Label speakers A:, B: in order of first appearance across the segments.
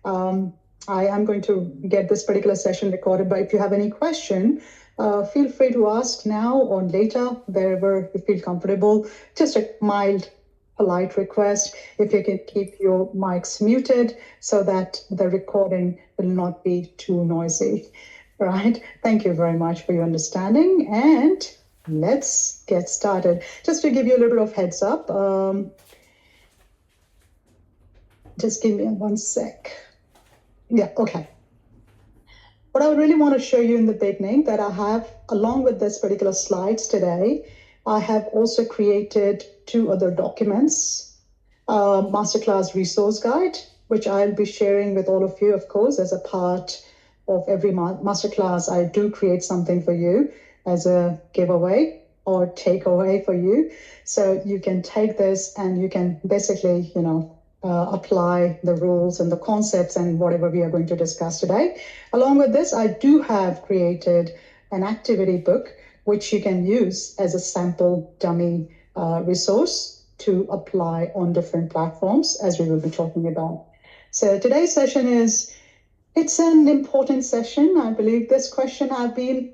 A: I am going to get this particular session recorded, but if you have any question, feel free to ask now or later, wherever you feel comfortable. Just a mild, polite request, if you can keep your mics muted so that the recording will not be too noisy. Right? Thank you very much for your understanding, and let's get started. Just to give you a little bit of heads up, just give me one sec. Yeah, okay. What I really want to show you in the beginning that I have, along with this particular slides today, I have also created 2 other documents, MasterClass resource guide, which I'll be sharing with all of you, of course, as a part of every MasterClass. I do create something for you as a giveaway or takeaway for you. So you can take this and you can basically, apply the rules and the concepts and whatever we are going to discuss today. Along with this, I do have created an activity book, which you can use as a sample dummy resource to apply on different platforms, as we will be talking about. So today's session it's an important session. I believe this question I've been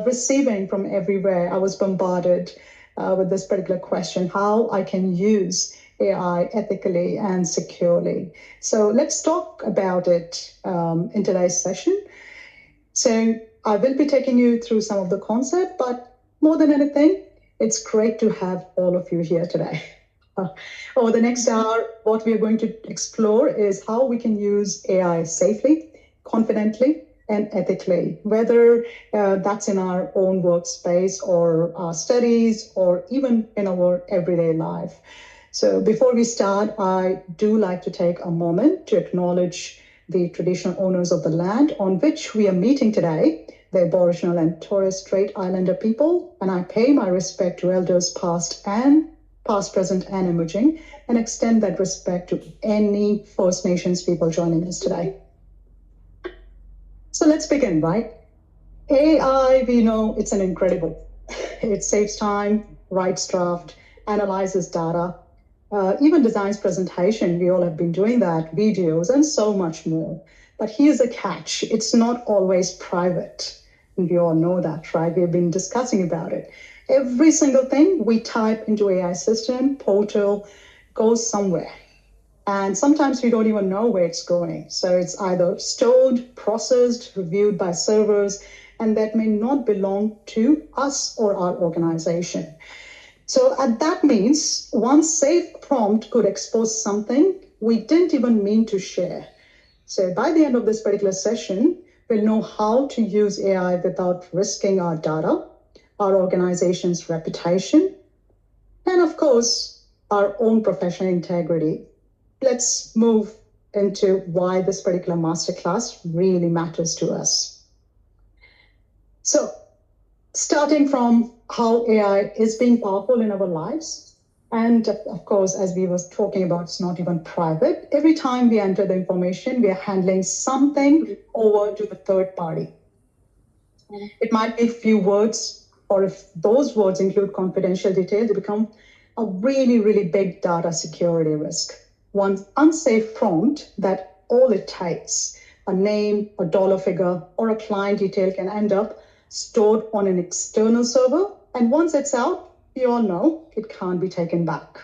A: receiving from everywhere. I was bombarded with this particular question, how I can use AI ethically and securely. So let's talk about it in today's session. So I will be taking you through some of the concept, but more than anything, it's great to have all of you here today. Over the next hour, what we are going to explore is how we can use AI safely, confidently, and ethically, whether that's in our own workspace or our studies or even in our everyday life. So before we start, I do like to take a moment to acknowledge the traditional owners of the land on which we are meeting today, the Aboriginal and Torres Strait Islander people, and I pay my respect to elders past, present, and emerging, and extend that respect to any First Nations people joining us today. So let's begin, right? AI, we know it's an incredible. It saves time, writes draft, analyzes data, even designs presentation. We all have been doing that, videos, and so much more. But here's a catch. It's not always private. And we all know that, right? We've been discussing about it. Every single thing we type into AI system, portal, goes somewhere. And sometimes we don't even know where it's going. So it's either stored, processed, reviewed by servers, and that may not belong to us or our organization. So that means one safe prompt could expose something we didn't even mean to share. So by the end of this particular session, we'll know how to use AI without risking our data, our organization's reputation, and of course, our own professional integrity. Let's move into why this particular masterclass really matters to us. So starting from how AI is being powerful in our lives. And of course, as we were talking about, it's not even private. Every time we enter the information, we are handling something over to the third party. It might be a few words, or if those words include confidential details, they become a really, really big data security risk. One unsafe prompt that all it takes, a name, a dollar figure, or a client detail can end up stored on an external server. And once it's out, we all know it can't be taken back.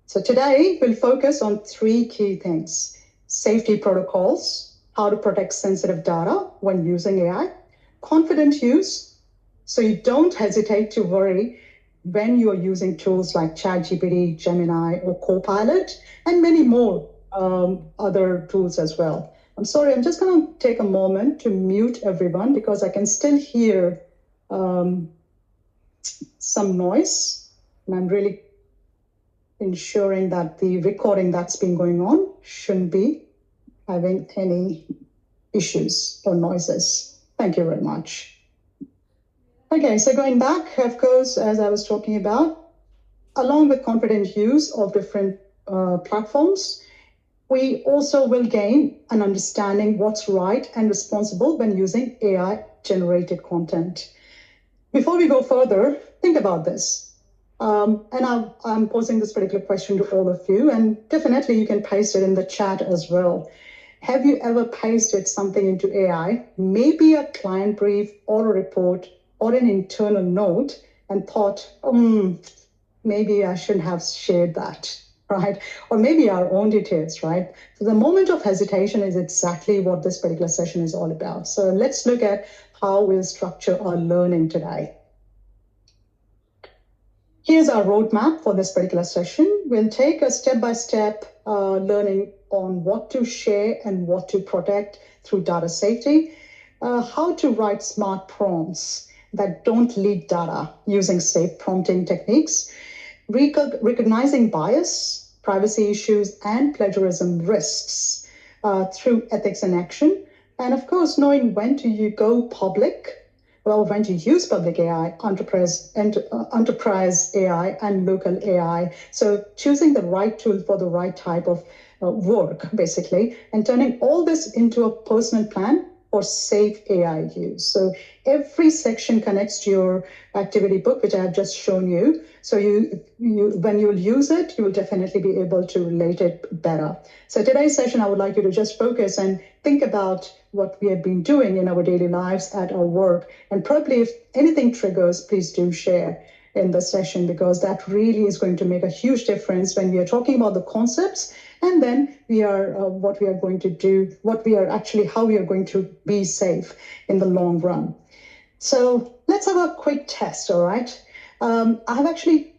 A: So today we'll focus on 3 key things: safety protocols, how to protect sensitive data when using AI, confident use, so you don't hesitate to worry when you are using tools like ChatGPT, Gemini, or Copilot, and many more other tools as well. I'm sorry, I'm just going to take a moment to mute everyone because I can still hear some noise, and I'm really ensuring that the recording that's been going on shouldn't be having any issues or noises. Thank you very much. Okay, so going back, of course, as I was talking about, along with confident use of different platforms, we also will gain an understanding what's right and responsible when using AI-generated content. Before we go further, think about this. And I'm posing this particular question to all of you, and definitely you can paste it in the chat as well. Have you ever pasted something into AI, maybe a client brief or a report or an internal note, and thought, maybe I shouldn't have shared that, right? Or maybe our own details, right? So the moment of hesitation is exactly what this particular session is all about. So let's look at how we'll structure our learning today. Here's our roadmap for this particular session. We'll take a step-by-step learning on what to share and what to protect through data safety, how to write smart prompts that don't leak data using safe prompting techniques, recognizing bias, privacy issues, and plagiarism risks through ethics in action, and of course, knowing when to go public, well, when to use public AI, enterprise AI, and local AI. So choosing the right tool for the right type of work, basically, and turning all this into a personal plan for safe AI use. So every section connects to your activity book, which I have just shown you. So when you'll use it, you will definitely be able to relate it better. So today's session, I would like you to just focus and think about what we have been doing in our daily lives at our work. And probably if anything triggers, please do share in the session, because that really is going to make a huge difference when we are talking about the concepts, and then what we are going to do, how we are going to be safe in the long run. So let's have a quick test, all right? I have actually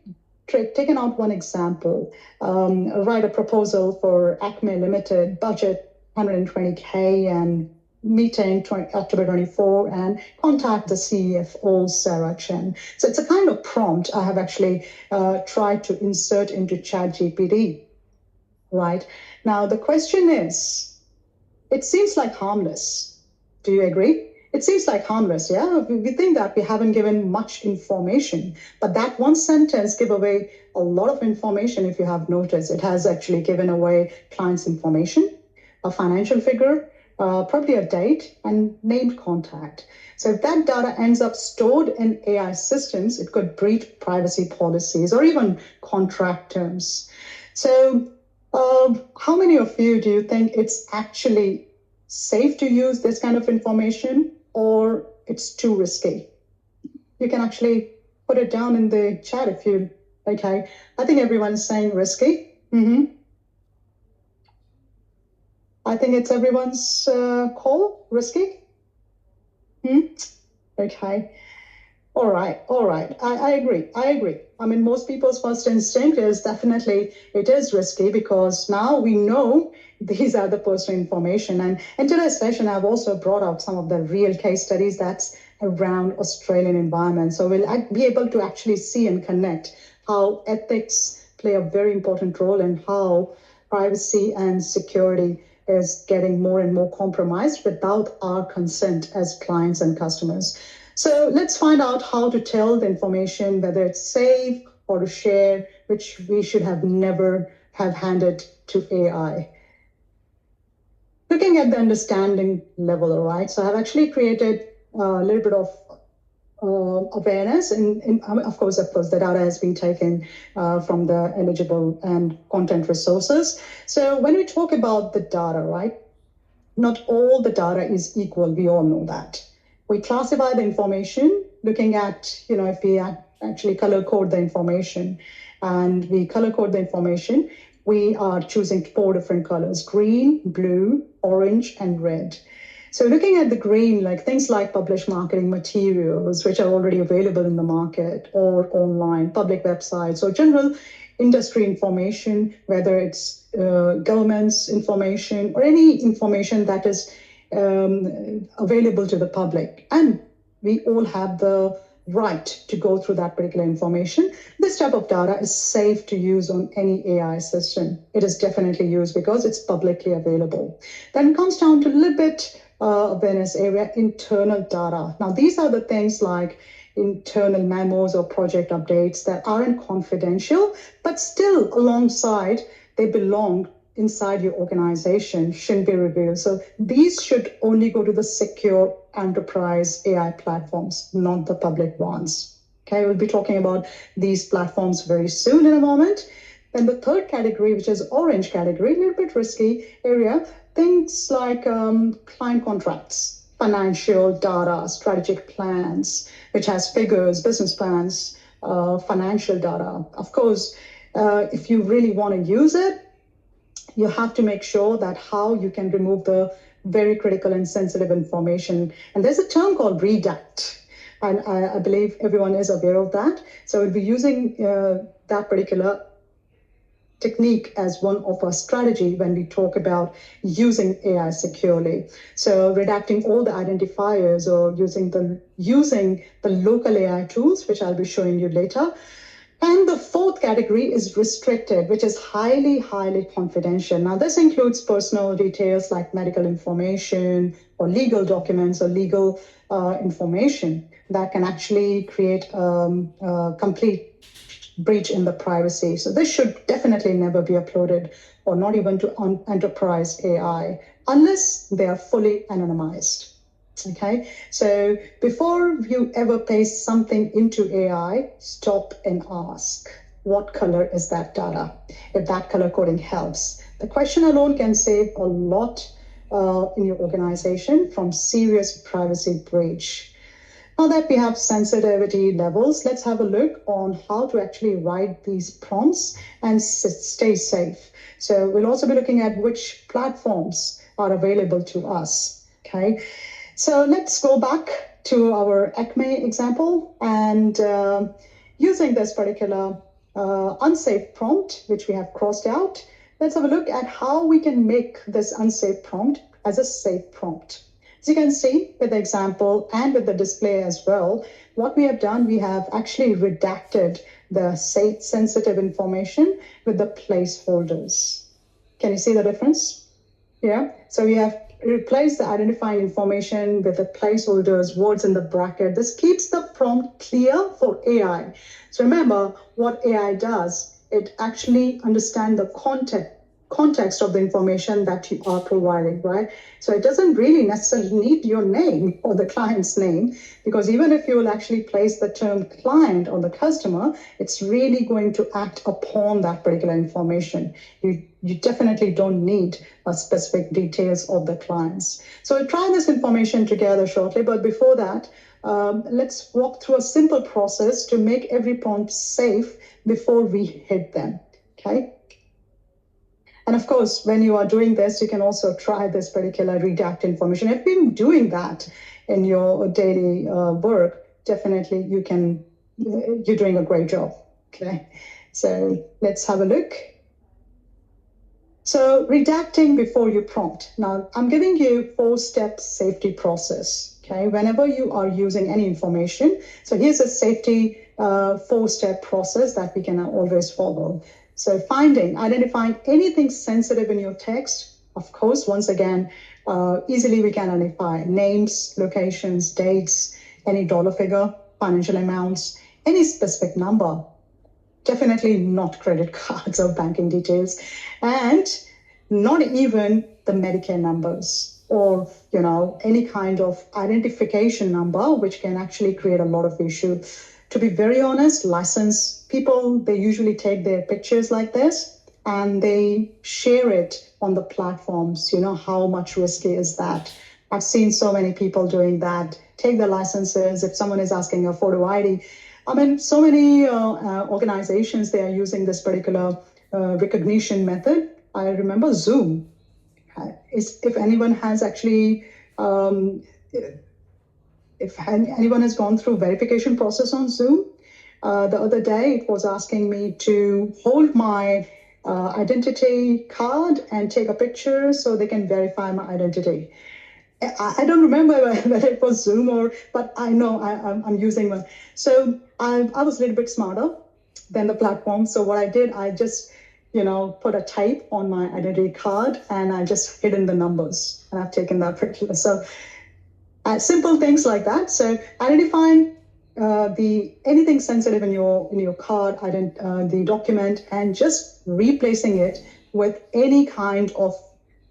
A: taken out one example, write a proposal for Acme Limited, budget 120K, and meeting October 24, and contact the CFO, Sarah Chen. So it's a kind of prompt I have actually tried to insert into ChatGPT, right? Now, the question is, it seems like harmless. Do you agree? It seems like harmless, yeah? We think that we haven't given much information, but that one sentence give away a lot of information. If you have noticed, it has actually given away client's information, a financial figure, probably a date, and named contact. So if that data ends up stored in AI systems, it could breach privacy policies or even contract terms. So how many of you do you think it's actually safe to use this kind of information, or it's too risky? You can actually put it down in the chat if you, okay. I think everyone's saying risky. I think it's everyone's call, risky. Okay. All right. I agree. I mean, most people's first instinct is definitely it is risky, because now we know these are the personal information. And in today's session, I've also brought out some of the real case studies that's around Australian environment. So we'll be able to actually see and connect how ethics play a very important role in how privacy and security is getting more and more compromised without our consent as clients and customers. So let's find out how to tell the information, whether it's safe or to share, which we should have never have handed to AI. Looking at the understanding level, all right? So I've actually created a little bit of awareness, and of course, the data has been taken from the eligible and content resources. So when we talk about the data, right, not all the data is equal. We all know that. We classify the information looking at, if we actually color code the information, and we color code the information, we are choosing 4 different colors: green, blue, orange, and red. So looking at the green, like things like published marketing materials, which are already available in the market or online, public websites, or general industry information, whether it's government's information or any information that is available to the public. And we all have the right to go through that particular information. This type of data is safe to use on any AI system. It is definitely used because it's publicly available. Then it comes down to a little bit awareness area, internal data. Now, these are the things like internal memos or project updates that aren't confidential, but still alongside, they belong inside your organization, shouldn't be revealed. So these should only go to the secure enterprise AI platforms, not the public ones. Okay, we'll be talking about these platforms very soon in a moment. Then the third category, which is orange category, a little bit risky area, things like client contracts, financial data, strategic plans, which has figures, business plans, financial data. Of course, if you really want to use it, you have to make sure that how you can remove the very critical and sensitive information. And there's a term called redact. And I believe everyone is aware of that. So we'll be using that particular technique as one of our strategy when we talk about using AI securely. So redacting all the identifiers or using the local AI tools, which I'll be showing you later. And the fourth category is restricted, which is highly, highly confidential. Now, this includes personal details like medical information or legal documents or legal information that can actually create a complete breach in the privacy. So this should definitely never be uploaded or not even to enterprise AI unless they are fully anonymized. Okay, so before you ever paste something into AI, stop and ask, what color is that data? If that color coding helps. The question alone can save a lot in your organization from serious privacy breach. Now that we have sensitivity levels, let's have a look on how to actually write these prompts and stay safe. So we'll also be looking at which platforms are available to us, okay? So let's go back to our Acme example and using this particular unsafe prompt, which we have crossed out, let's have a look at how we can make this unsafe prompt as a safe prompt. As you can see with the example and with the display as well, what we have done, we have actually redacted the sensitive information with the placeholders. Can you see the difference? Yeah, so we have replaced the identifying information with the placeholders, words in the bracket. This keeps the prompt clear for AI. So remember what AI does, it actually understands the context of the information that you are providing, right? So it doesn't really necessarily need your name or the client's name, because even if you will actually place the term client on the customer, it's really going to act upon that particular information. You definitely don't need specific details of the clients. So we'll try this information together shortly, but before that, let's walk through a simple process to make every prompt safe before we hit them, okay? And of course, when you are doing this, you can also try this particular redact information. If you've been doing that in your daily work, definitely you're doing a great job, okay? So let's have a look. So redacting before you prompt. Now, I'm giving you 4-step safety process, okay? Whenever you are using any information. So here's a safety 4-step process that we can always follow. So identifying anything sensitive in your text, of course, once again, easily we can identify names, locations, dates, any dollar figure, financial amounts, any specific number. Definitely not credit cards or banking details, and not even the Medicare numbers or, any kind of identification number, which can actually create a lot of issue. To be very honest, license people, they usually take their pictures like this and they share it on the platforms. How much risky is that? I've seen so many people doing that. Take the licenses. If someone is asking a photo ID, so many organizations, they are using this particular recognition method. I remember Zoom. If anyone has actually, if anyone has gone through verification process on Zoom, the other day it was asking me to hold my identity card and take a picture so they can verify my identity. I don't remember whether it was Zoom but I know I'm using one. So I was a little bit smarter than the platform. So what I did, I just, put a type on my identity card and I just hidden the numbers and I've taken that picture. So simple things like that. So identifying anything sensitive in your card, the document, and just replacing it with any kind of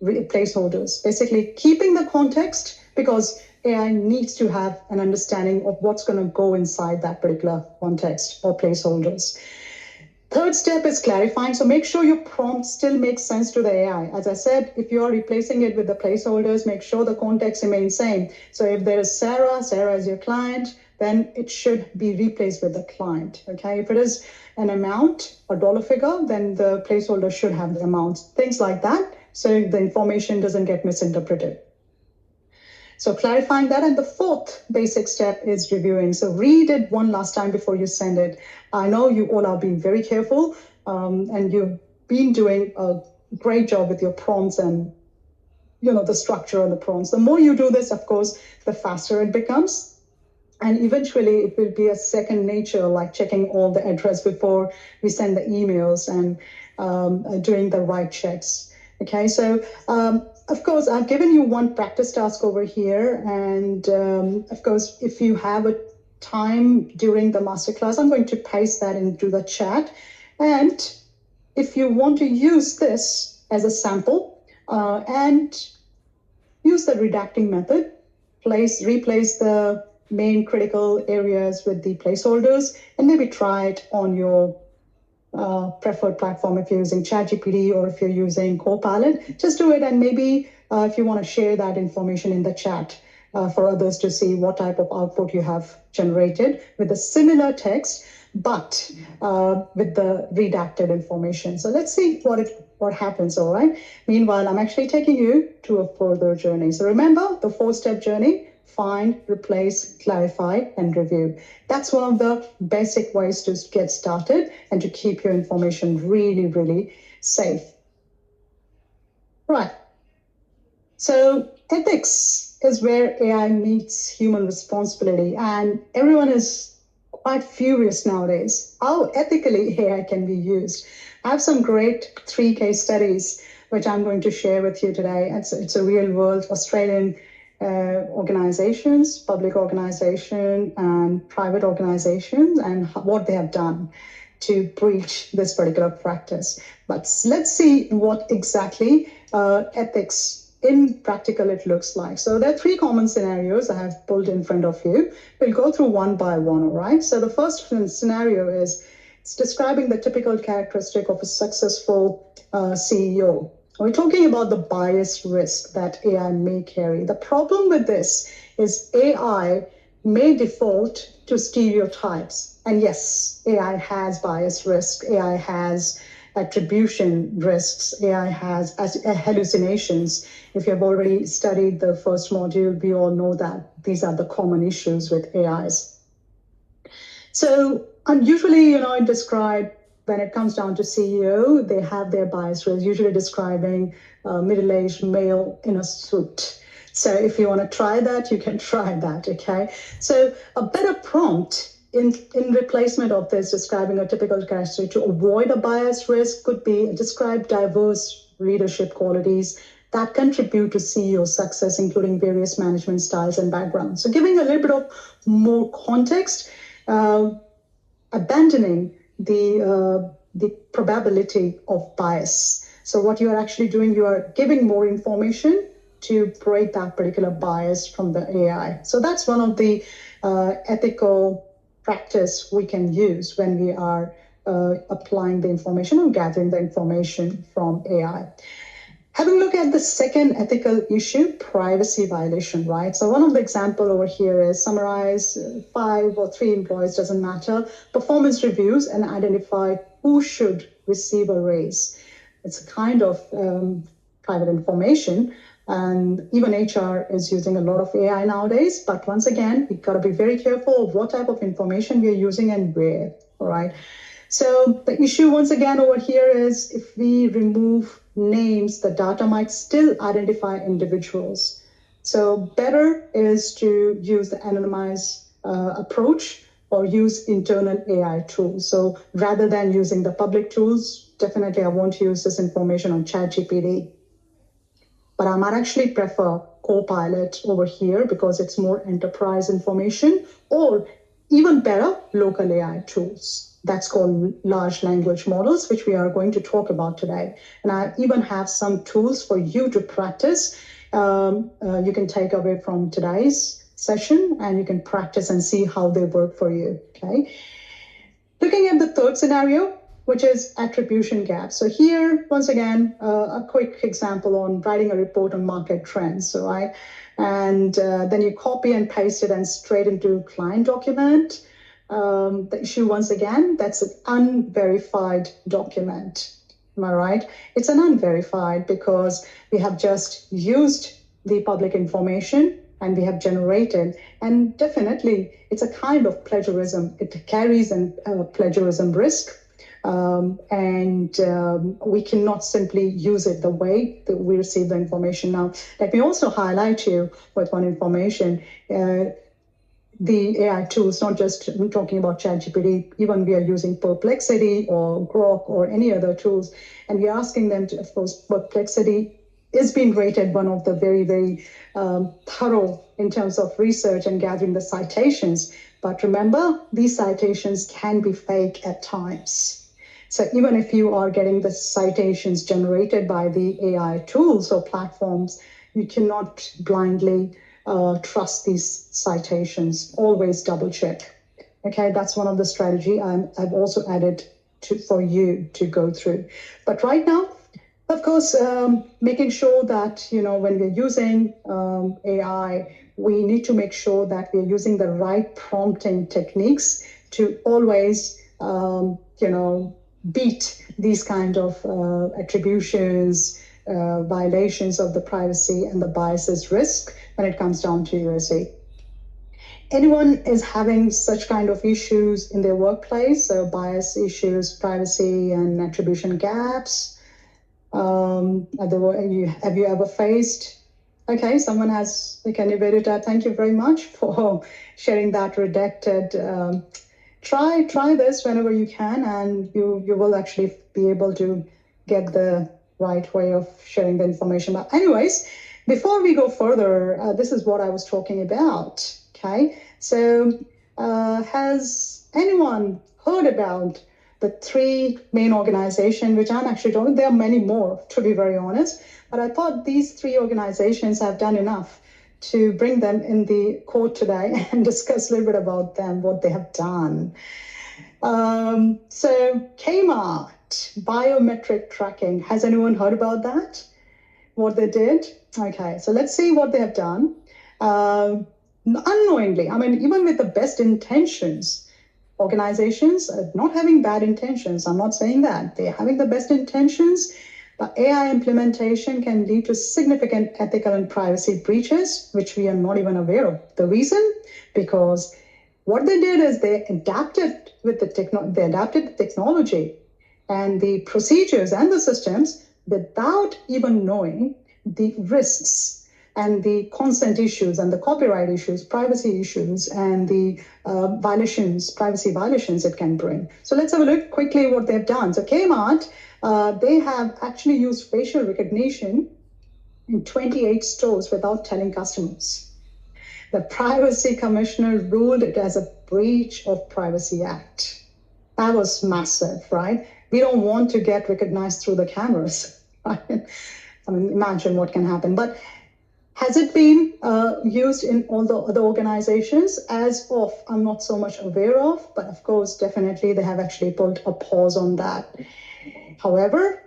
A: placeholders. Basically, keeping the context, because AI needs to have an understanding of what's going to go inside that particular context or placeholders. Third step is clarifying. So make sure your prompt still makes sense to the AI. As I said, if you're replacing it with the placeholders, make sure the context remains same. So if there is Sarah is your client, then it should be replaced with the client. Okay. If it is an amount or dollar figure, then the placeholder should have the amount, things like that. So the information doesn't get misinterpreted. So clarifying that. And the fourth basic step is reviewing. So read it one last time before you send it. I know you all are being very careful, and you've been doing a great job with your prompts and, the structure of the prompts. The more you do this, of course, the faster it becomes. And eventually it will be a second nature, like checking all the address before we send the emails and doing the right checks. Okay, so of course, I've given you one practice task over here. And of course, if you have a time during the masterclass, I'm going to paste that into the chat. And if you want to use this as a sample and use the redacting method, replace the main critical areas with the placeholders, and maybe try it on your preferred platform. If you're using ChatGPT or if you're using Copilot, just do it. And maybe if you want to share that information in the chat for others to see what type of output you have generated with a similar text, but with the redacted information. So let's see what happens. All right. Meanwhile, I'm actually taking you to a further journey. So remember the 4-step journey: find, replace, clarify, and review. That's one of the basic ways to get started and to keep your information really, really safe. Right. So ethics is where AI meets human responsibility, and everyone is quite furious nowadays how ethically AI can be used. I have some great 3 case studies which I'm going to share with you today. It's a real world Australian organizations, public organization and private organizations, and what they have done to breach this particular practice. But let's see what exactly ethics in practical it looks like. So there are 3 common scenarios I have pulled in front of you. We'll go through one by one, all right? So the first scenario is it's describing the typical characteristic of a successful CEO. We're talking about the bias risk that AI may carry. The problem with this is AI may default to stereotypes. And yes, AI has bias risk. AI has attribution risks. AI has hallucinations. If you have already studied the first module, we all know that these are the common issues with AIs. So usually, I describe when it comes down to CEO, they have their bias risk, usually describing a middle-aged male in a suit. So if you want to try that, you can try that, okay? So a better prompt in replacement of this, describing a typical characteristic to avoid a bias risk, could be describe diverse leadership qualities that contribute to CEO success, including various management styles and backgrounds. So giving a little bit of more context, abandoning the probability of bias. So what you are actually doing, you are giving more information to break that particular bias from the AI. So that's one of the ethical practice we can use when we are applying the information or gathering the information from AI. Having a look at the second ethical issue, privacy violation, right? So one of the example over here is summarize 5 or 3 employees, doesn't matter, performance reviews and identify who should receive a raise. It's a kind of private information, and even HR is using a lot of AI nowadays. But once again, we've got to be very careful of what type of information we're using and where, all right? So the issue once again over here is if we remove names, the data might still identify individuals. So better is to use the anonymized approach or use internal AI tools. So rather than using the public tools, definitely I won't use this information on ChatGPT. But I might actually prefer Copilot over here because it's more enterprise information, or even better, local AI tools. That's called large language models, which we are going to talk about today. And I even have some tools for you to practice. You can take away from today's session and you can practice and see how they work for you, okay? Looking at the third scenario, which is attribution gaps. So here, once again, a quick example on writing a report on market trends, right? And then you copy and paste it and straight into client document. The issue, once again, that's an unverified document. Am I right? It's an unverified because we have just used the public information and we have generated, and definitely it's a kind of plagiarism. It carries a plagiarism risk. We cannot simply use it the way that we receive the information. Now, let me also highlight you with one information. The AI tools, not just talking about ChatGPT, even we are using Perplexity or Grok or any other tools, and we're asking them to, of course, Perplexity is being rated one of the very, very thorough in terms of research and gathering the citations. But remember, these citations can be fake at times. So even if you are getting the citations generated by the AI tools or platforms, you cannot blindly trust these citations. Always double check. Okay, that's one of the strategy I've also added for you to go through. But right now, of course, making sure that, when we're using AI, we need to make sure that we're using the right prompting techniques to always, beat these kind of attributions, violations of the privacy and the biases risk when it comes down to USA. Anyone is having such kind of issues in their workplace, so bias issues, privacy and attribution gaps? Have you ever faced? Okay, someone has. Can you edit that? Thank you very much for sharing that redacted. Try this whenever you can, and you will actually be able to get the right way of sharing the information. But anyways, before we go further, this is what I was talking about. Okay, so has anyone heard about the three main organizations, which I'm actually talking, there are many more, to be very honest, but I thought these three organizations have done enough to bring them in the court today and discuss a little bit about them, what they have done. So Kmart, biometric tracking. Has anyone heard about that? What they did? Okay, so let's see what they have done. Unknowingly, even with the best intentions, organizations are not having bad intentions. I'm not saying that. They're having the best intentions, but AI implementation can lead to significant ethical and privacy breaches, which we are not even aware of. The reason? Because what they did is they adapted the technology and the procedures and the systems without even knowing the risks and the consent issues and the copyright issues, privacy issues, and the privacy violations it can bring. So let's have a look quickly what they've done. So Kmart, they have actually used facial recognition in 28 stores without telling customers. The privacy commissioner ruled it as a breach of Privacy Act. That was massive, right? We don't want to get recognized through the cameras, right? Imagine what can happen. But has it been used in all the other organizations? As of, I'm not so much aware of, but of course, definitely they have actually put a pause on that. However,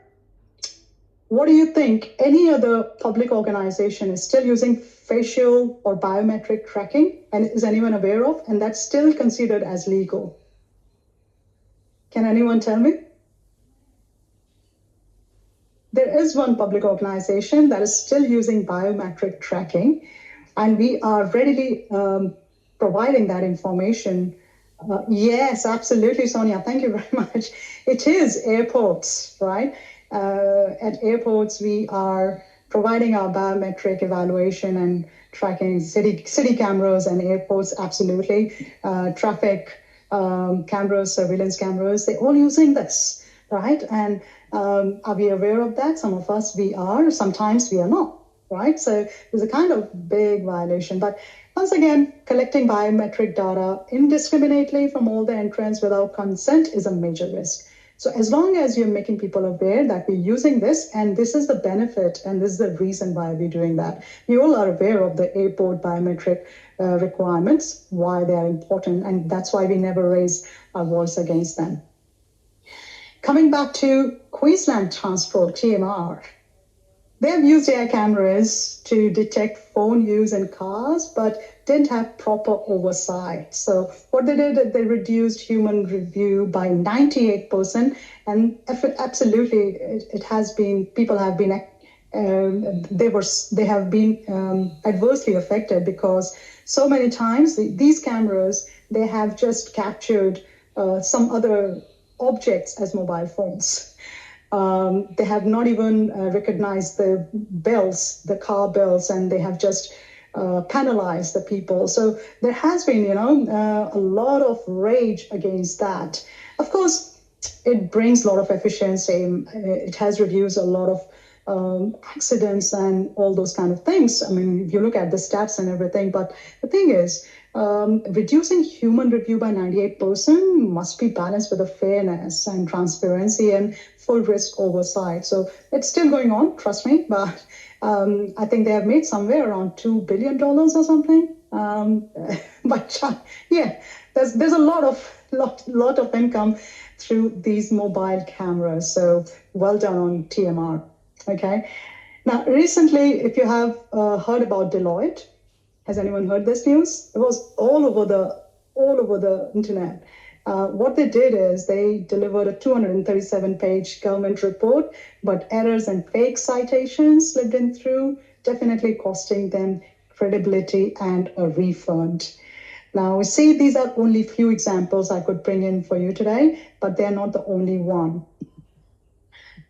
A: what do you think? Any other public organization is still using facial or biometric tracking, and is anyone aware of? And that's still considered as legal. Can anyone tell me? There is one public organization that is still using biometric tracking, and we are readily providing that information. Yes, absolutely, Sonia. Thank you very much. It is airports, right? At airports, we are providing our biometric evaluation and tracking city cameras and airports, absolutely. Traffic cameras, surveillance cameras, they're all using this, right? And are we aware of that? Some of us, we are. Sometimes we are not, right? So there's a kind of big violation. But once again, collecting biometric data indiscriminately from all the entrants without consent is a major risk. So as long as you're making people aware that we're using this, and this is the benefit, and this is the reason why we're doing that. You all are aware of the airport biometric requirements, why they are important, and that's why we never raise our voice against them. Coming back to Queensland Transport, TMR, they have used AI cameras to detect phone use in cars, but didn't have proper oversight. So what they did is they reduced human review by 98%. And absolutely, it has been, people have been, they have been adversely affected, because so many times these cameras, they have just captured some other objects as mobile phones. They have not even recognized the bells, the car bells, and they have just penalized the people. So there has been, a lot of rage against that. Of course, it brings a lot of efficiency. It has reduced a lot of accidents and all those kind of things. I mean, if you look at the stats and everything, but the thing is, reducing human review by 98% must be balanced with a fairness and transparency and full risk oversight. So it's still going on, trust me, but I think they have made somewhere around $2 billion or something. But yeah, there's a lot of income through these mobile cameras. So well done on TMR. Okay. Now, recently, if you have heard about Deloitte, has anyone heard this news? It was all over the internet. What they did is they delivered a 237-page government report, but errors and fake citations slipped in through, definitely costing them credibility and a refund. Now, we see these are only few examples I could bring in for you today, but they're not the only one.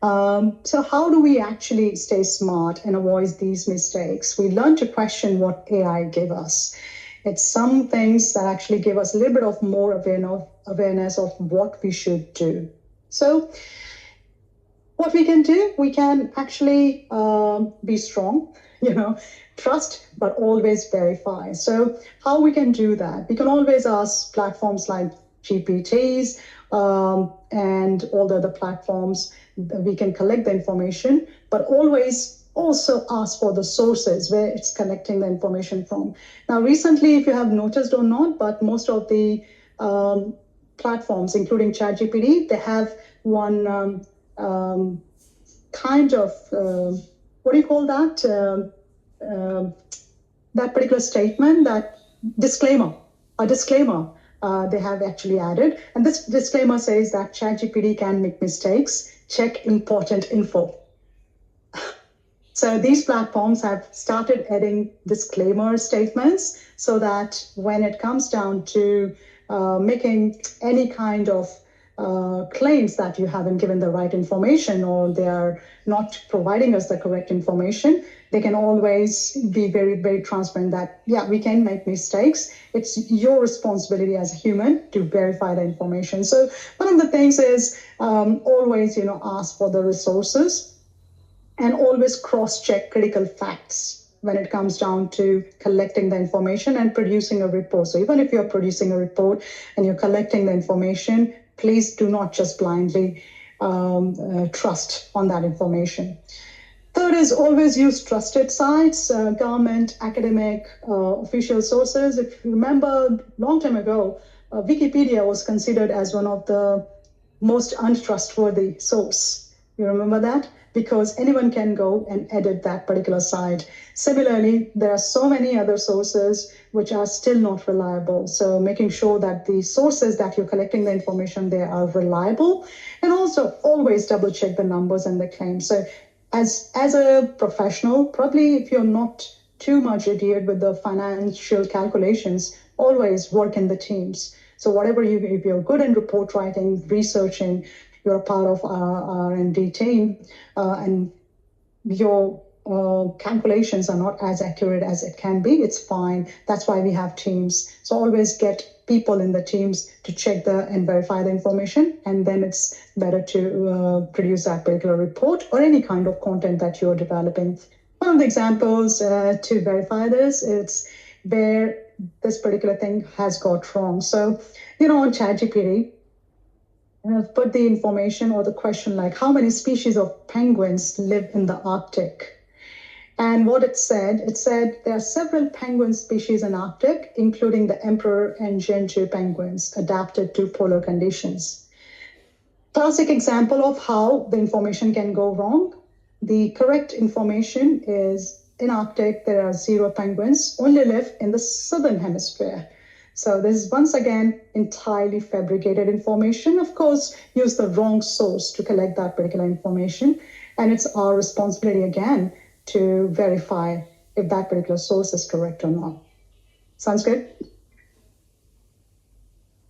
A: So how do we actually stay smart and avoid these mistakes? We learn to question what AI gave us. It's some things that actually give us a little bit of more awareness of what we should do. So what we can do, we can actually be strong, trust, but always verify. So how we can do that? We can always ask platforms like GPTs and all the other platforms. We can collect the information, but always also ask for the sources where it's collecting the information from. Now, recently, if you have noticed or not, but most of the platforms, including ChatGPT, they have one kind of, what do you call that? That particular statement, that disclaimer, they have actually added. And this disclaimer says that ChatGPT can make mistakes. Check important info. So these platforms have started adding disclaimer statements so that when it comes down to making any kind of claims that you haven't given the right information or they are not providing us the correct information, they can always be very, very transparent that, yeah, we can make mistakes. It's your responsibility as a human to verify the information. So one of the things is always, ask for the resources and always cross-check critical facts when it comes down to collecting the information and producing a report. So even if you're producing a report and you're collecting the information, please do not just blindly trust on that information. Third is always use trusted sites, government, academic, official sources. If you remember, a long time ago, Wikipedia was considered as one of the most untrustworthy source. You remember that? Because anyone can go and edit that particular site. Similarly, there are so many other sources which are still not reliable. So making sure that the sources that you're collecting the information, they are reliable, and also always double check the numbers and the claims. So as a professional, probably if you're not too much adhered with the financial calculations, always work in the teams. So whatever if you're good in report writing, researching, you're a part of our R&D team, and your calculations are not as accurate as it can be, it's fine. That's why we have teams. So always get people in the teams to check and verify the information, and then it's better to produce that particular report or any kind of content that you're developing. One of the examples to verify this, it's where this particular thing has got wrong. So, on ChatGPT, I've put the information or the question like, how many species of penguins live in the Arctic? And what it said there are several penguin species in Arctic, including the emperor and gentoo penguins, adapted to polar conditions. Classic example of how the information can go wrong. The correct information is in Arctic, there are 0 penguins, only live in the southern hemisphere. So this is once again entirely fabricated information. Of course, use the wrong source to collect that particular information. And it's our responsibility again to verify if that particular source is correct or not. Sounds good?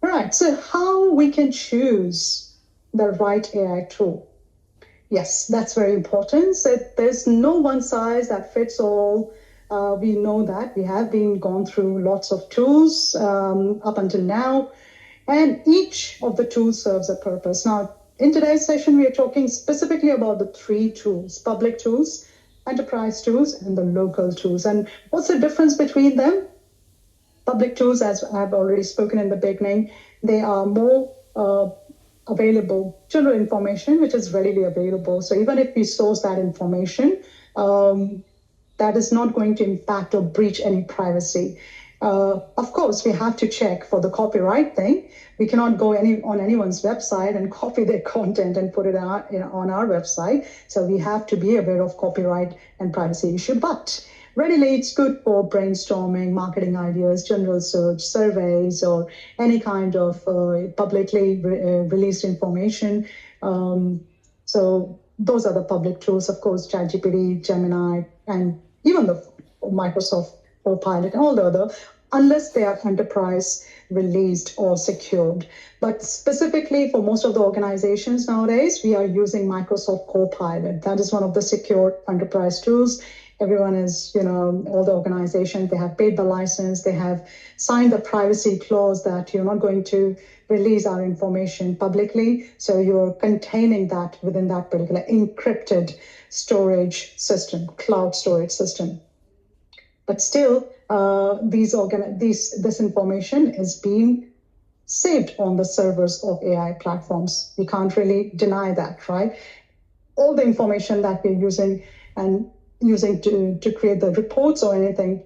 A: All right, so how we can choose the right AI tool? Yes, that's very important. So there's no one size that fits all. We know that we have been gone through lots of tools up until now, and each of the tools serves a purpose. Now, in today's session, we are talking specifically about the 3 tools: public tools, enterprise tools, and the local tools. And what's the difference between them? Public tools, as I've already spoken in the beginning, they are more available, general information, which is readily available. So even if we source that information, that is not going to impact or breach any privacy. Of course, we have to check for the copyright thing. We cannot go on anyone's website and copy their content and put it out, on our website. So we have to be aware of copyright and privacy issue. But readily, it's good for brainstorming, marketing ideas, general search, surveys, or any kind of publicly released information. So those are the public tools, of course, ChatGPT, Gemini, and even the Microsoft Copilot and all the other, unless they are enterprise released or secured. But specifically for most of the organizations nowadays, we are using Microsoft Copilot. That is one of the secure enterprise tools. Everyone is, all the organizations, they have paid the license, they have signed the privacy clause that you're not going to release our information publicly. So you're containing that within that particular encrypted storage system, cloud storage system. But still, this information is being saved on the servers of AI platforms. We can't really deny that, right? All the information that we're using to create the reports or anything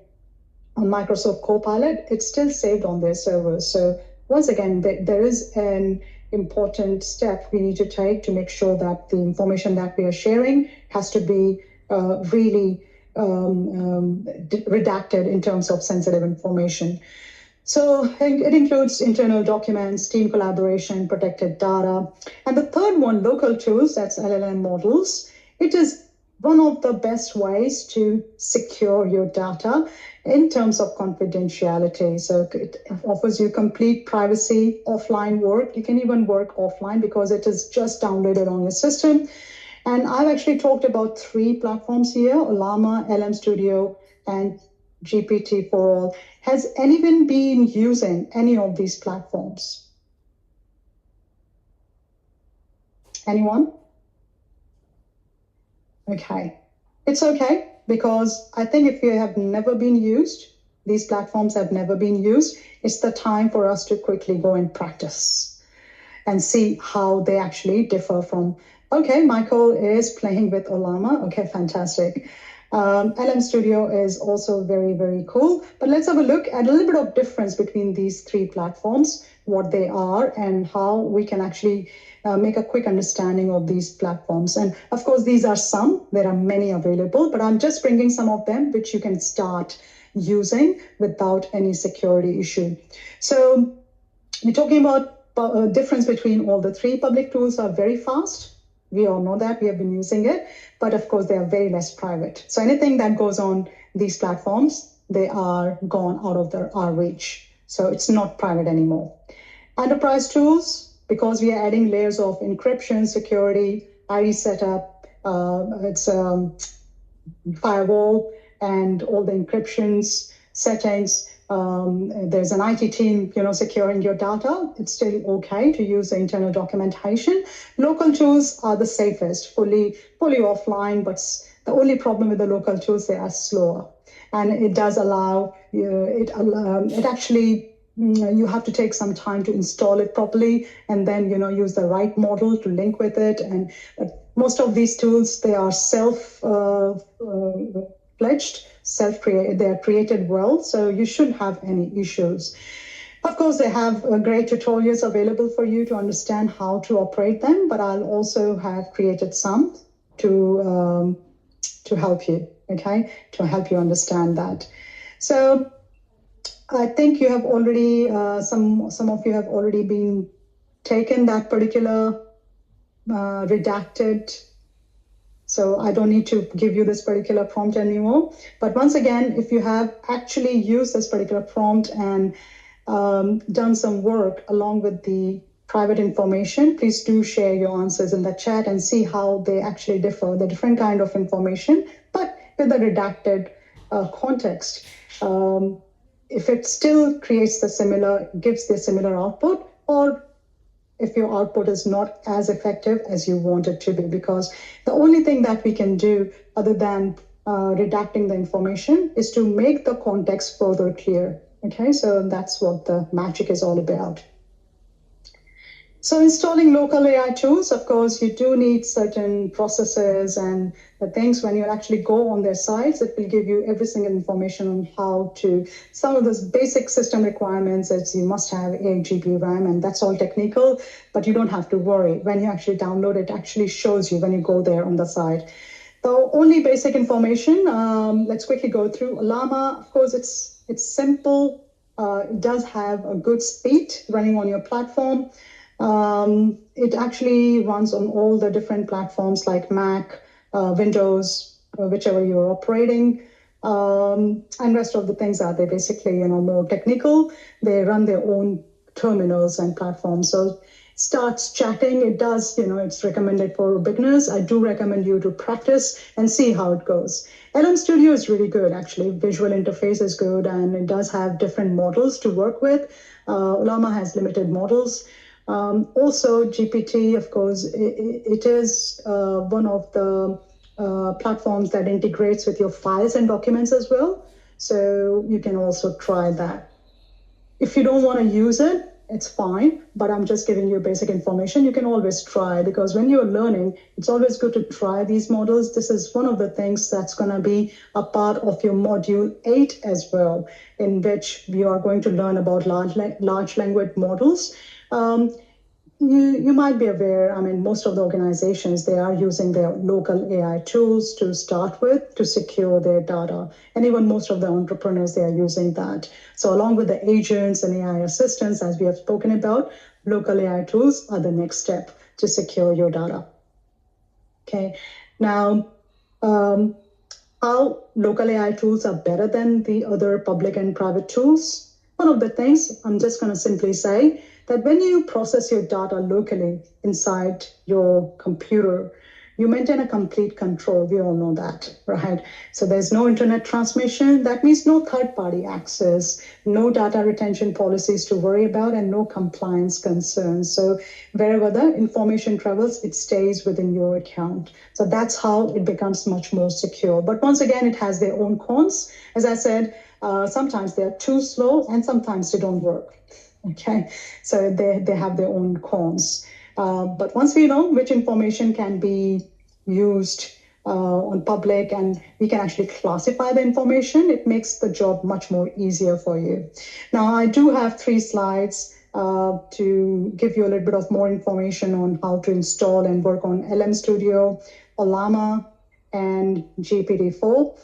A: on Microsoft Copilot, it's still saved on their servers. So once again, there is an important step we need to take to make sure that the information that we are sharing has to be really redacted in terms of sensitive information. So it includes internal documents, team collaboration, protected data. And the third one, local tools, that's LLM models. It is one of the best ways to secure your data in terms of confidentiality. So it offers you complete privacy, offline work. You can even work offline because it is just downloaded on your system. And I've actually talked about 3 platforms here: Llama, LM Studio, and GPT-4All. Has anyone been using any of these platforms? Anyone? Okay. It's okay, because I think if you have never been used, these platforms have never been used, it's the time for us to quickly go and practice and see how they actually differ from, okay, Michael is playing with Llama. Okay, fantastic. LM Studio is also very, very cool. But let's have a look at a little bit of difference between these 3 platforms, what they are, and how we can actually make a quick understanding of these platforms. And of course, these are some, there are many available, but I'm just bringing some of them which you can start using without any security issue. So we're talking about difference between all the 3. Public tools are very fast. We all know that, we have been using it, but of course they are very less private. So anything that goes on these platforms, they are gone out of our reach. So it's not private anymore. Enterprise tools, because we are adding layers of encryption, security, ID setup, it's firewall and all the encryptions, settings. There's an IT team, securing your data. It's still okay to use the internal documentation. Local tools are the safest, fully offline, but the only problem with the local tools, they are slower. And it does allow, it actually, you have to take some time to install it properly and then, use the right model to link with it. And most of these tools, they are self-pledged, they are created well, so you shouldn't have any issues. Of course, they have great tutorials available for you to understand how to operate them, but I'll also have created some to help you, okay, to help you understand that. So I think you have already, some of you have already been taken that particular redacted. So I don't need to give you this particular prompt anymore. But once again, if you have actually used this particular prompt and done some work along with the private information, please do share your answers in the chat and see how they actually differ, the different kind of information, but with the redacted context. If it still creates the similar, gives the similar output, or if your output is not as effective as you want it to be, because the only thing that we can do other than redacting the information is to make the context further clear. Okay, so that's what the magic is all about. So installing local AI tools, of course, you do need certain processes and the things. When you actually go on their sites, it will give you every single information on how to, some of those basic system requirements is you must have 8 GB RAM, and that's all technical, but you don't have to worry. When you actually download it, actually shows you when you go there on the site. The only basic information, let's quickly go through. Llama, of course, it's simple. It does have a good speed running on your platform. It actually runs on all the different platforms like Mac, Windows, whichever you're operating. And rest of the things are they basically, more technical. They run their own terminals and platforms. So starts chatting. It does, it's recommended for beginners. I do recommend you to practice and see how it goes. LM Studio is really good, actually. Visual interface is good, and it does have different models to work with. Llama has limited models. Also, GPT, of course, it is one of the platforms that integrates with your files and documents as well. So you can also try that. If you don't want to use it, it's fine, but I'm just giving you basic information. You can always try, because when you're learning, it's always good to try these models. This is one of the things that's going to be a part of your module 8 as well, in which we are going to learn about large language models. You might be aware, most of the organizations, they are using their local AI tools to start with to secure their data. And even most of the entrepreneurs, they are using that. So along with the agents and AI assistants, as we have spoken about, local AI tools are the next step to secure your data. Okay, now, how local AI tools are better than the other public and private tools? One of the things I'm just going to simply say that when you process your data locally inside your computer, you maintain a complete control. We all know that, right? So there's no internet transmission. That means no third-party access, no data retention policies to worry about, and no compliance concerns. So wherever the information travels, it stays within your account. So that's how it becomes much more secure. But once again, it has their own cons. As I said, sometimes they're too slow and sometimes they don't work. Okay, so they have their own cons. But once we know which information can be used on public and we can actually classify the information, it makes the job much more easier for you. Now, I do have 3 slides to give you a little bit of more information on how to install and work on LM Studio, Llama, and GPT-4.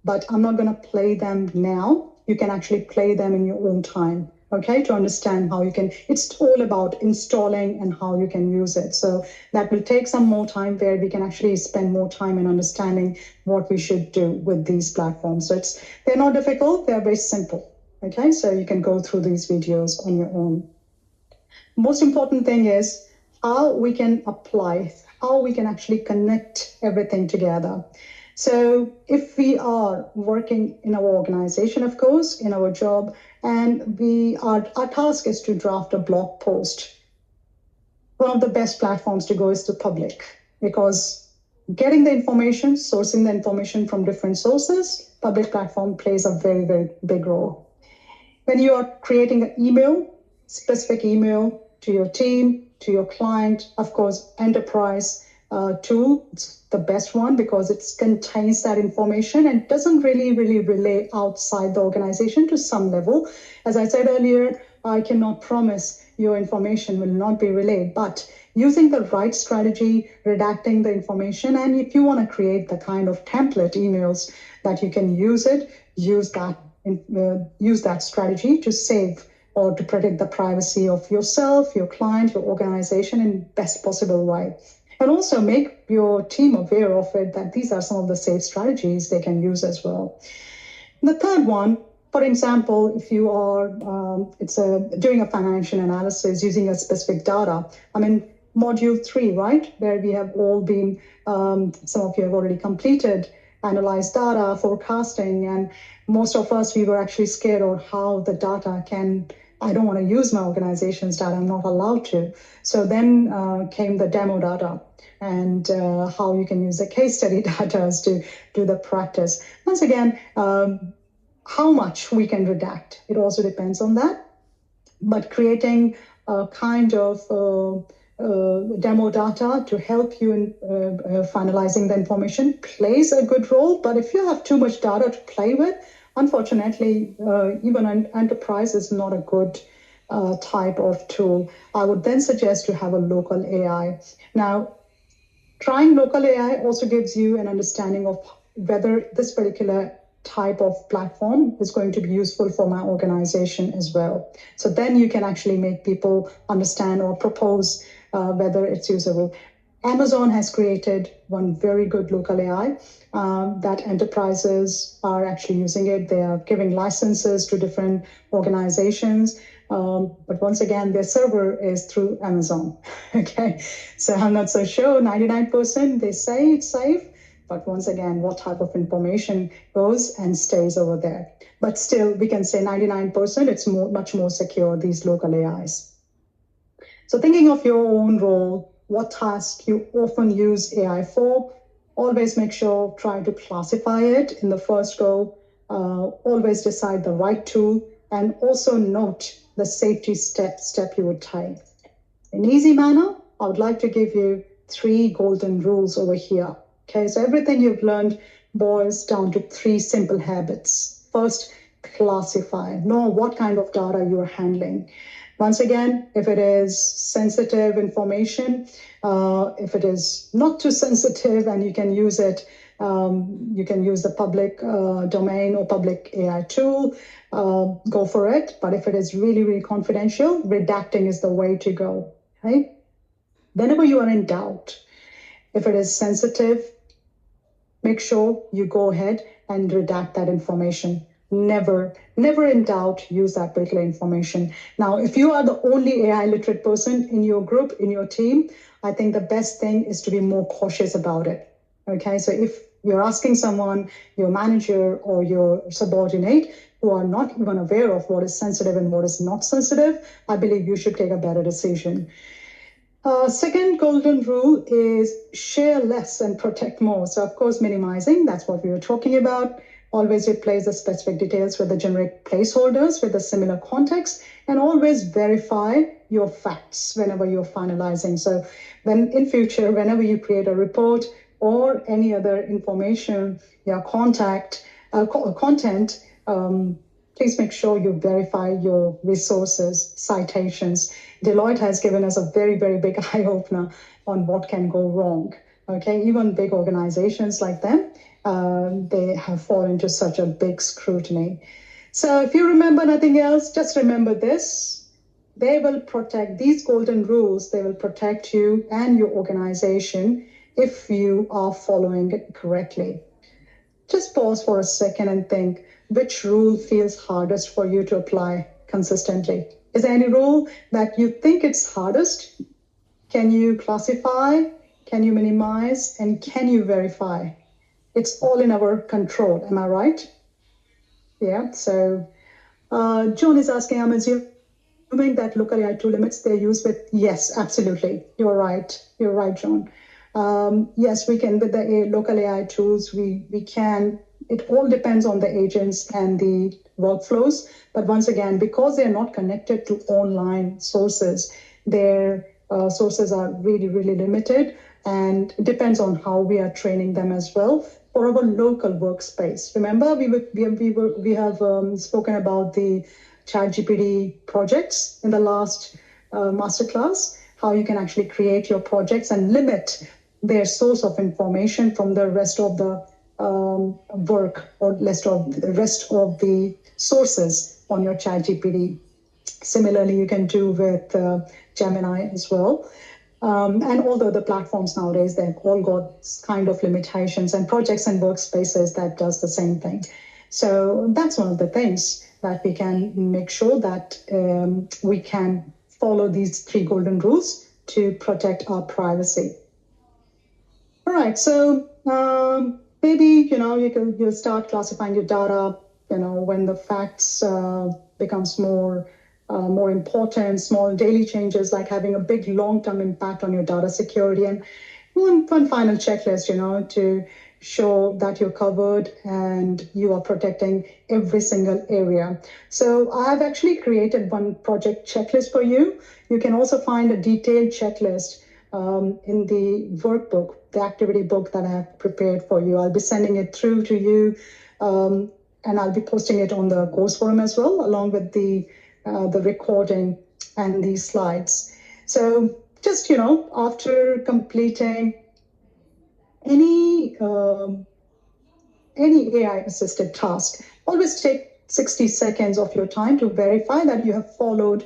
A: But I'm not going to play them now. You can actually play them in your own time. Okay, to understand how you can, it's all about installing and how you can use it. So that will take some more time, where we can actually spend more time in understanding what we should do with these platforms. So they're not difficult, they're very simple. Okay, so you can go through these videos on your own. Most important thing is how we can apply, how we can actually connect everything together. So if we are working in our organization, of course, in our job, and our task is to draft a blog post, one of the best platforms to go is to public, because getting the information, sourcing the information from different sources, public platform plays a very, very big role. When you are creating an email, specific email to your team, to your client, of course, enterprise, tool. It's the best one because it contains that information and doesn't really relay outside the organization to some level. As I said earlier, I cannot promise your information will not be relayed, but using the right strategy, redacting the information, and if you want to create the kind of template emails that you can use it, use that strategy to save or to protect the privacy of yourself, your client, your organization in best possible way. And also make your team aware of it, that these are some of the safe strategies they can use as well. The third one, for example, if you are doing a financial analysis using a specific data, module 3, right, where we have all been, some of you have already completed, analyze data, forecasting, and most of us, we were actually scared of how the data I don't want to use my organization's data, I'm not allowed to. So then came the demo data and how you can use the case study data to do the practice. Once again, how much we can redact, it also depends on that. But creating a kind of demo data to help you in finalizing the information plays a good role. But if you have too much data to play with, unfortunately, even an enterprise is not a good type of tool. I would then suggest to have a local AI. Now, trying local AI also gives you an understanding of whether this particular type of platform is going to be useful for my organization as well. So then you can actually make people understand or propose whether it's usable. Amazon has created one very good local AI that enterprises are actually using it. They are giving licenses to different organizations. But once again, their server is through Amazon. Okay, so I'm not so sure. 99% they say it's safe. But once again, what type of information goes and stays over there? But still, we can say 99%, it's much more secure, these local AIs. So thinking of your own role, what task you often use AI for, always make sure, try to classify it in the first go, always decide the right tool, and also note the safety step you would take. In easy manner, I would like to give you 3 golden rules over here. Okay, so everything you've learned boils down to 3 simple habits. First, classify. Know what kind of data you're handling. Once again, if it is sensitive information, if it is not too sensitive and you can use it, you can use the public domain or public AI tool, go for it. But if it is really confidential, redacting is the way to go. Okay? Whenever you are in doubt, if it is sensitive, make sure you go ahead and redact that information. Never in doubt, use that particular information. Now, if you are the only AI literate person in your group, in your team, I think the best thing is to be more cautious about it. Okay, so if you're asking someone, your manager or your subordinate, who are not even aware of what is sensitive and what is not sensitive, I believe you should take a better decision. Second golden rule is share less and protect more. So, of course, minimizing, that's what we were talking about. Always replace the specific details with the generic placeholders with a similar context, and always verify your facts whenever you're finalizing. So when in future, whenever you create a report or any other information, your content, please make sure you verify your resources, citations. Deloitte has given us a very big eye-opener on what can go wrong. Okay, even big organizations like them, they have fallen into such a big scrutiny. So if you remember nothing else, just remember this. They will protect, these golden rules, they will protect you and your organization if you are following it correctly. Just pause for a second and think, which rule feels hardest for you to apply consistently? Is there any rule that you think it's hardest? Can you classify? Can you minimize? And can you verify? It's all in our control. Am I right? Yeah. So John is asking, I'm assuming that local AI tool limits their use with, yes, absolutely. You're right. You're right, John. Yes, we can, with the local AI tools, we can, it all depends on the agents and the workflows. But once again, because they're not connected to online sources, their sources are really limited. And it depends on how we are training them as well for our local workspace. Remember, we have spoken about the ChatGPT projects in the last masterclass, how you can actually create your projects and limit their source of information from the rest of the work or the rest of the sources on your ChatGPT. Similarly, you can do with Gemini as well. And although the platforms nowadays, they've all got kind of limitations, and projects and workspaces that does the same thing. So that's one of the things that we can make sure that we can follow these 3 golden rules to protect our privacy. All right, so maybe, you'll start classifying your data, when the facts becomes more important, small daily changes like having a big long-term impact on your data security, and one final checklist, to show that you're covered and you are protecting every single area. So I've actually created one project checklist for you. You can also find a detailed checklist in the workbook, the activity book that I have prepared for you. I'll be sending it through to you, and I'll be posting it on the course forum as well, along with the recording and these slides. So just, after completing any AI-assisted task, always take 60 seconds of your time to verify that you have followed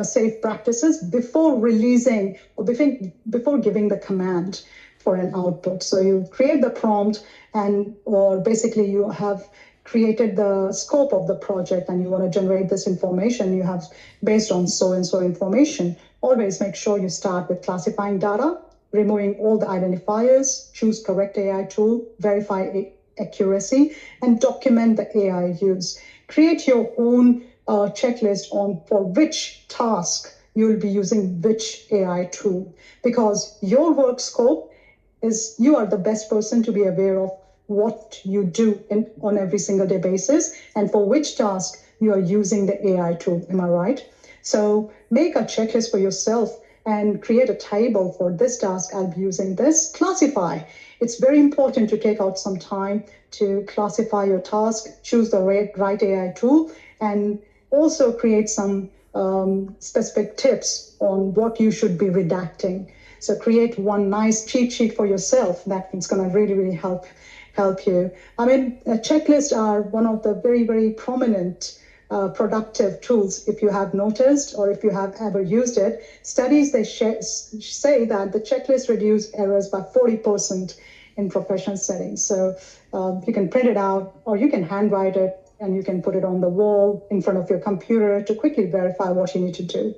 A: safe practices before releasing or before giving the command for an output. So you create the prompt, or basically you have created the scope of the project and you want to generate this information you have based on so and so information. Always make sure you start with classifying data, removing all the identifiers, choose correct AI tool, verify accuracy, and document the AI use. Create your own checklist for which task you'll be using which AI tool, because your work scope is, you are the best person to be aware of what you do on every single day basis and for which task you are using the AI tool. Am I right? So make a checklist for yourself and create a table for this task. I'll be using this. Classify. It's very important to take out some time to classify your task, choose the right AI tool, and also create some specific tips on what you should be redacting. So create one nice cheat sheet for yourself that is going to really, really help you. I mean, checklists are one of the very, very prominent productive tools, if you have noticed or if you have ever used it. Studies, they say that the checklist reduce errors by 40% in professional settings. So you can print it out or you can handwrite it and you can put it on the wall in front of your computer to quickly verify what you need to do.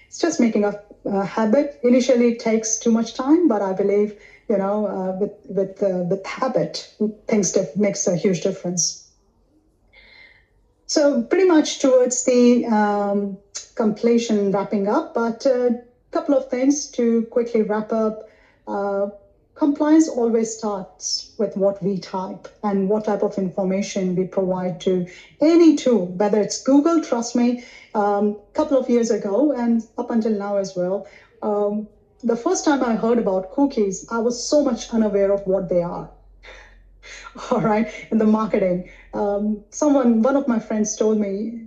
A: It's just making a habit. Initially, it takes too much time, but I believe, with habit, things makes a huge difference. So pretty much towards the completion, wrapping up, but a couple of things to quickly wrap up. Compliance always starts with what we type and what type of information we provide to any tool, whether it's Google. Trust me, a couple of years ago and up until now as well, the first time I heard about cookies, I was so much unaware of what they are. All right, in the marketing. One of my friends told me,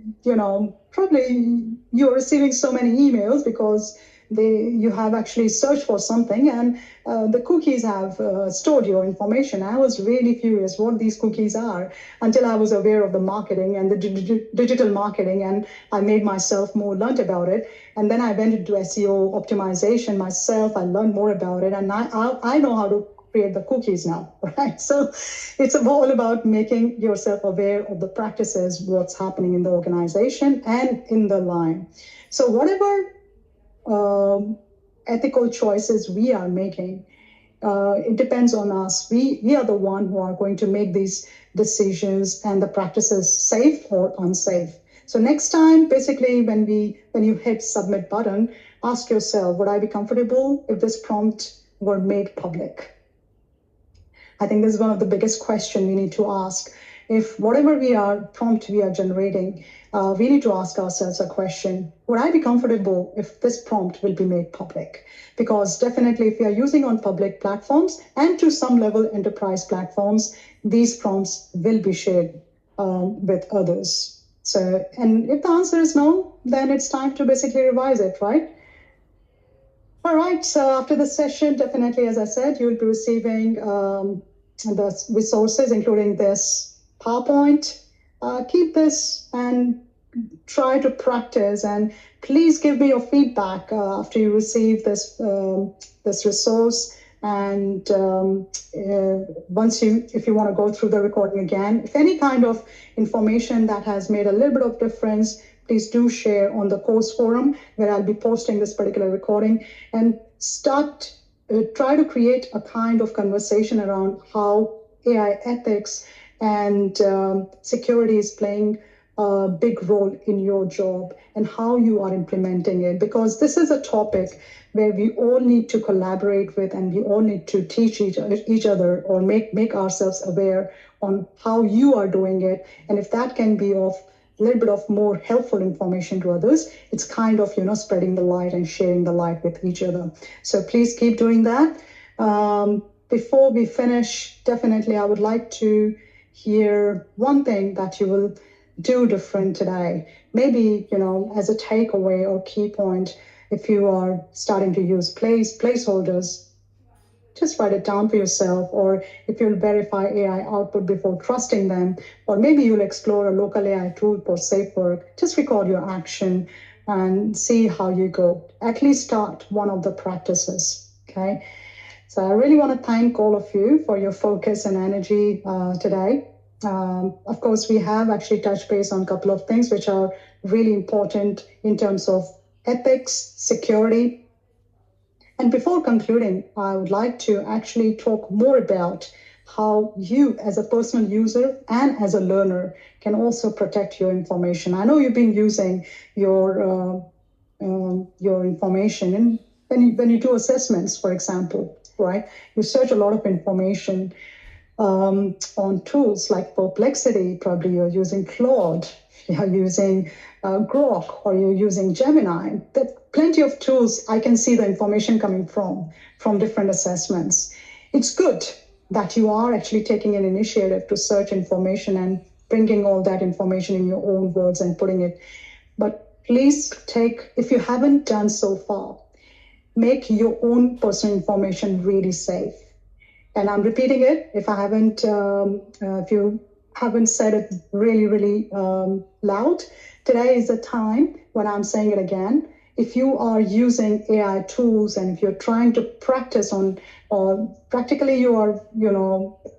A: probably you're receiving so many emails because you have actually searched for something and the cookies have stored your information. I was really curious what these cookies are until I was aware of the marketing and the digital marketing, and I made myself more learned about it. And then I went into SEO optimization myself. I learned more about it, and I know how to create the cookies now, right? So it's all about making yourself aware of the practices, what's happening in the organization and in the line. So whatever ethical choices we are making, it depends on us. We are the one who are going to make these decisions and the practices safe or unsafe. So next time, basically, when you hit submit button, ask yourself, would I be comfortable if this prompt were made public? I think this is one of the biggest questions we need to ask. if whatever prompt we are generating, we need to ask ourselves a question: would I be comfortable if this prompt will be made public? Because definitely, if we are using on public platforms and to some level enterprise platforms, these prompts will be shared with others. So, and if the answer is no, then it's time to basically revise it, right? All right, so after the session, definitely, as I said, you'll be receiving the resources, including this PowerPoint. Keep this and try to practice, and please give me your feedback after you receive this resource. And if you want to go through the recording again, if any kind of information that has made a little bit of difference, please do share on the course forum where I'll be posting this particular recording, and try to create a kind of conversation around how AI ethics and security is playing a big role in your job and how you are implementing it. Because this is a topic where we all need to collaborate with, and we all need to teach each other, or make ourselves aware on how you are doing it. And if that can be of a little bit of more helpful information to others, it's kind of, spreading the light and sharing the light with each other. So please keep doing that. Before we finish, definitely I would like to hear one thing that you will do different today. Maybe, as a takeaway or key point, if you are starting to use placeholders, just write it down for yourself. Or if you'll verify AI output before trusting them, or maybe you'll explore a local AI tool for safe work, just record your action and see how you go. At least start one of the practices, okay? So I really want to thank all of you for your focus and energy today. Of course, we have actually touched base on a couple of things which are really important in terms of ethics, security. And before concluding, I would like to actually talk more about how you as a personal user and as a learner can also protect your information. I know you've been using your information, and when you do assessments, for example, right? You search a lot of information on tools like Perplexity. Probably you're using Claude, you're using Grok, or you're using Gemini. There are plenty of tools I can see the information coming from different assessments. It's good that you are actually taking an initiative to search information and bringing all that information in your own words and putting it. But please if you haven't done so far, make your own personal information really safe. And I'm repeating it if you haven't said it really, really loud. Today is the time when I'm saying it again. If you are using AI tools, and if you're trying to practice on, or practically you are,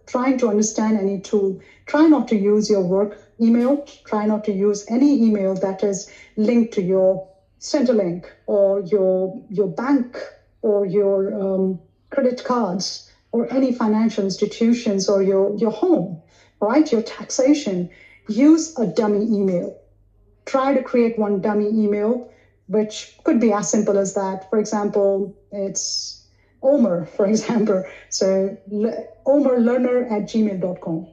A: trying to understand any tool, try not to use your work email. Try not to use any email that is linked to your Centrelink or your bank or your credit cards or any financial institutions or your home, right? Your taxation. Use a dummy email. Try to create one dummy email, which could be as simple as that. For example, it's Omer, for example. So omerlearner@gmail.com.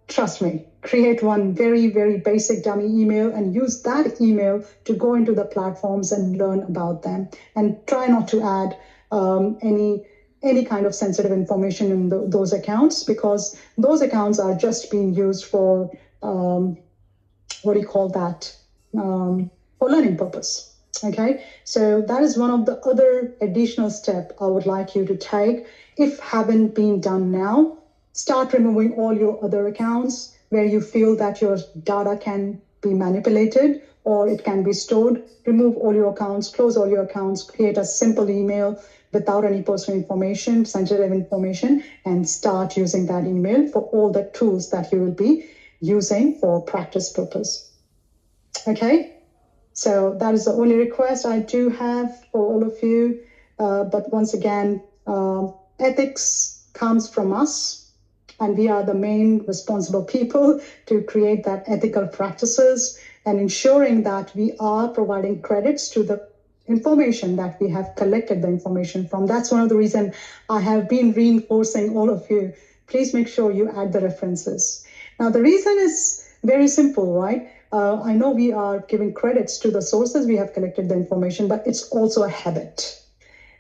A: Trust me, create one very, very basic dummy email and use that email to go into the platforms and learn about them. And try not to add any kind of sensitive information in those accounts, because those accounts are just being used for for learning purpose. Okay, so that is one of the other additional step I would like you to take. If haven't been done now, start removing all your other accounts where you feel that your data can be manipulated or it can be stored. Remove all your accounts, close all your accounts, create a simple email without any personal information, sensitive information, and start using that email for all the tools that you will be using for practice purpose. Okay, so that is the only request I do have for all of you. But once again, ethics comes from us, and we are the main responsible people to create that ethical practices and ensuring that we are providing credits to the information that we have collected the information from. That's one of the reasons I have been reinforcing all of you. Please make sure you add the references. Now, the reason is very simple, right? I know we are giving credits to the sources we have collected the information, but it's also a habit.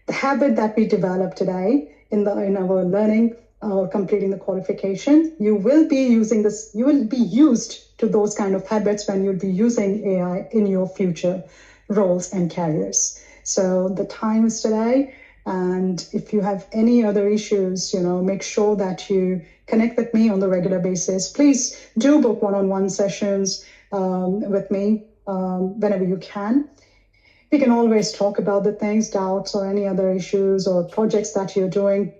A: The habit that we develop today in our learning or completing the qualification, you will be using this, you will be used to those kind of habits when you'll be using AI in your future roles and careers. So the time is today. And if you have any other issues, make sure that you connect with me on the regular basis. Please do book one-on-one sessions with me whenever you can. We can always talk about the things, doubts, or any other issues or projects that you're doing.